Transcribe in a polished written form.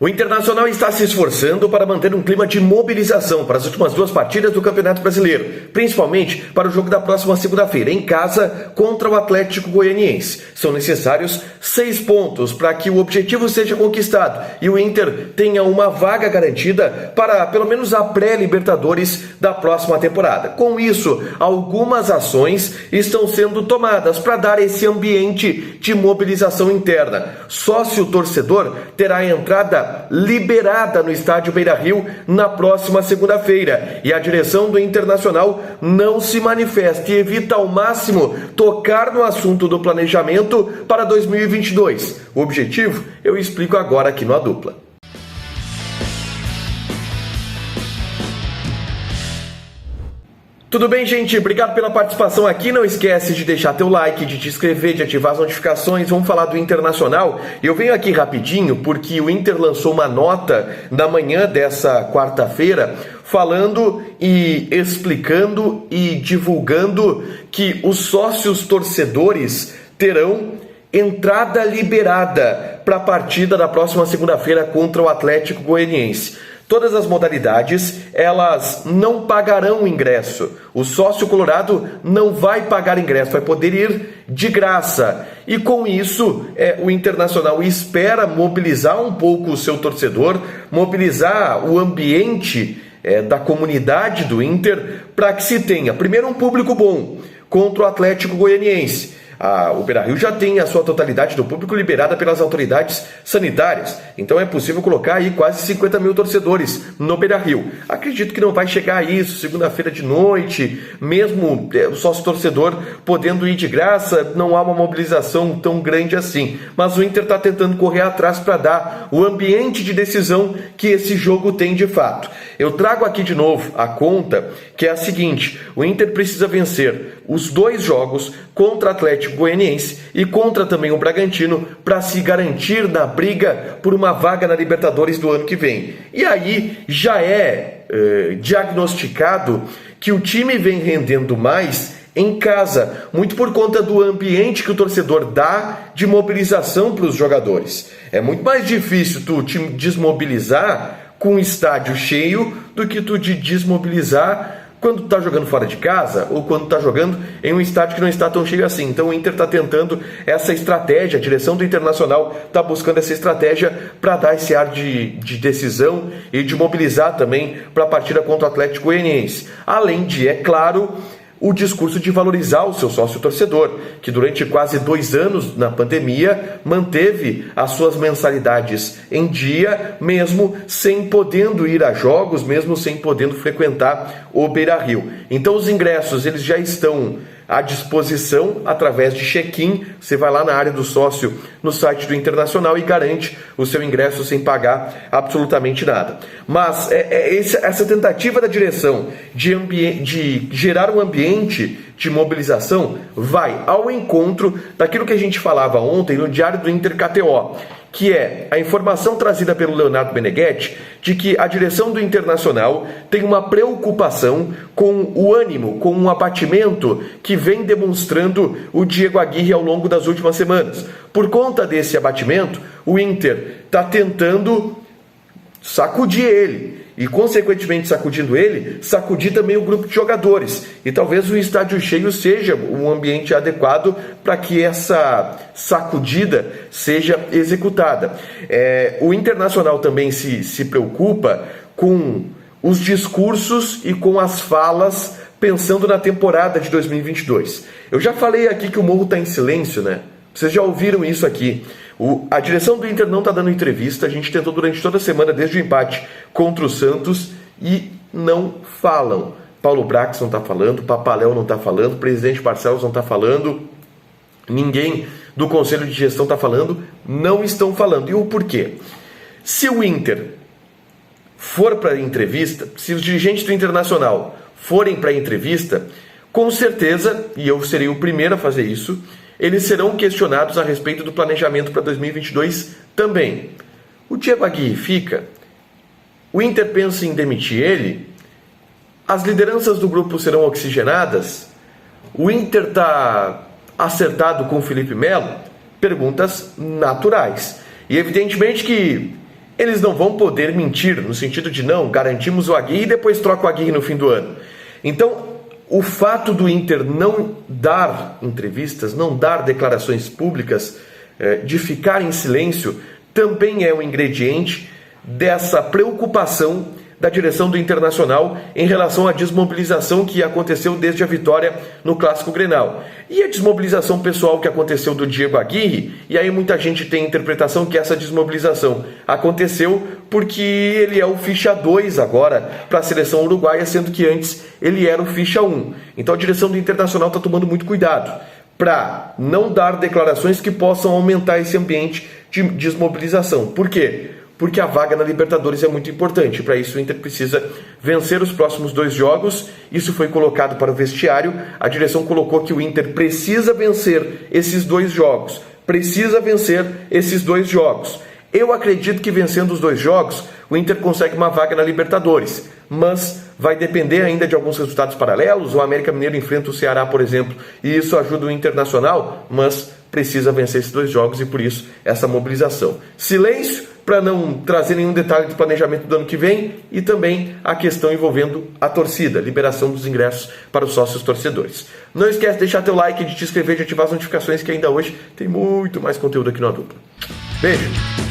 O Internacional está se esforçando para manter um clima de mobilização para as últimas duas partidas do Campeonato Brasileiro, principalmente para o jogo da próxima segunda-feira, em casa, contra o Atlético Goianiense. São necessários 6 pontos para que o objetivo seja conquistado e o Inter tenha uma vaga garantida para, pelo menos, a pré-Libertadores da próxima temporada. Com isso, algumas ações estão sendo tomadas para dar esse ambiente de mobilização interna. Sócio-torcedor terá a entrada liberada no estádio Beira-Rio na próxima segunda-feira e a direção do Internacional não se manifesta e evita ao máximo tocar no assunto do planejamento para 2022. O objetivo eu explico agora aqui no A Dupla. Tudo bem, gente? Obrigado pela participação aqui. Não esquece de deixar teu like, de te inscrever, de ativar as notificações. Vamos falar do Internacional. Eu venho aqui rapidinho porque o Inter lançou uma nota na manhã dessa quarta-feira falando e explicando e divulgando que os sócios torcedores terão entrada liberada para a partida da próxima segunda-feira contra o Atlético Goianiense. Todas as modalidades, elas não pagarão ingresso. O sócio colorado não vai pagar ingresso, vai poder ir de graça. E com isso, o Internacional espera mobilizar um pouco o seu torcedor, mobilizar o ambiente da comunidade do Inter, para que se tenha, primeiro, um público bom contra o Atlético Goianiense. O Beira-Rio já tem a sua totalidade do público liberada pelas autoridades sanitárias. Então é possível colocar aí quase 50 mil torcedores no Beira-Rio. Acredito que não vai chegar a isso, segunda-feira de noite, mesmo o sócio-torcedor podendo ir de graça, não há uma mobilização tão grande assim. Mas o Inter está tentando correr atrás para dar o ambiente de decisão que esse jogo tem de fato. Eu trago aqui de novo a conta, que é a seguinte: o Inter precisa vencer os 2 jogos contra o Atlético Goianiense e contra também o Bragantino para se garantir na briga por uma vaga na Libertadores do ano que vem. E aí já é diagnosticado que o time vem rendendo mais em casa, muito por conta do ambiente que o torcedor dá de mobilização para os jogadores. É muito mais difícil tu te desmobilizar com um estádio cheio do que tu te desmobilizar quando está jogando fora de casa ou quando está jogando em um estádio que não está tão cheio assim. Então o Inter está tentando essa estratégia, a direção do Internacional está buscando essa estratégia para dar esse ar de decisão e de mobilizar também para a partida contra o Atlético Goianiense. Além de, é claro, o discurso de valorizar o seu sócio-torcedor, que durante quase 2 anos na pandemia manteve as suas mensalidades em dia, mesmo sem podendo ir a jogos, mesmo sem podendo frequentar o Beira-Rio. Então os ingressos eles já estão à disposição através de check-in. Você vai lá na área do sócio no site do Internacional e garante o seu ingresso sem pagar absolutamente nada. Mas essa tentativa da direção de gerar um ambiente de mobilização vai ao encontro daquilo que a gente falava ontem no Diário do Inter KTO, que é a informação trazida pelo Leonardo Meneghetti de que a direção do Internacional tem uma preocupação com o ânimo, com um abatimento que vem demonstrando o Diego Aguirre ao longo das últimas semanas. Por conta desse abatimento, o Inter está tentando sacudir ele e, consequentemente, sacudindo ele, sacudir também o grupo de jogadores. E talvez o estádio cheio seja um ambiente adequado para que essa sacudida seja executada. O Internacional também se preocupa com os discursos e com as falas pensando na temporada de 2022. Eu já falei aqui que o Morro está em silêncio, né? Vocês já ouviram isso aqui. A direção do Inter não está dando entrevista. A gente tentou durante toda a semana, desde o empate contra o Santos, e não falam. Paulo Brax não está falando, Papaléu não está falando, o presidente Barcelos não está falando, ninguém do Conselho de Gestão está falando, não estão falando. E o porquê? Se o Inter for para a entrevista, se os dirigentes do Internacional forem para a entrevista, com certeza, e eu serei o primeiro a fazer isso, eles serão questionados a respeito do planejamento para 2022 também. O Diego Aguirre fica, o Inter pensa em demitir ele, as lideranças do grupo serão oxigenadas, o Inter está acertado com o Felipe Melo? Perguntas naturais. E evidentemente que eles não vão poder mentir, no sentido de não, garantimos o Aguirre e depois troca o Aguirre no fim do ano. Então, o fato do Inter não dar entrevistas, não dar declarações públicas, de ficar em silêncio, também é um ingrediente dessa preocupação da direção do Internacional em relação à desmobilização que aconteceu desde a vitória no Clássico Grenal. E a desmobilização pessoal que aconteceu do Diego Aguirre, e aí muita gente tem a interpretação que essa desmobilização aconteceu porque ele é o ficha 2 agora para a seleção uruguaia, sendo que antes ele era o ficha 1. Então a direção do Internacional está tomando muito cuidado para não dar declarações que possam aumentar esse ambiente de desmobilização. Por quê? Porque a vaga na Libertadores é muito importante. Para isso o Inter precisa vencer os próximos 2 jogos. Isso foi colocado para o vestiário. A direção colocou que o Inter precisa vencer esses 2 jogos. Precisa vencer esses 2 jogos. Eu acredito que vencendo os 2 jogos, o Inter consegue uma vaga na Libertadores. Mas vai depender ainda de alguns resultados paralelos. O América Mineiro enfrenta o Ceará, por exemplo, e isso ajuda o Internacional, mas precisa vencer esses 2 jogos e por isso essa mobilização. Silêncio para não trazer nenhum detalhe do planejamento do ano que vem e também a questão envolvendo a torcida, liberação dos ingressos para os sócios torcedores. Não esquece de deixar teu like, de te inscrever, de ativar as notificações que ainda hoje tem muito mais conteúdo aqui no A Dupla. Beijo!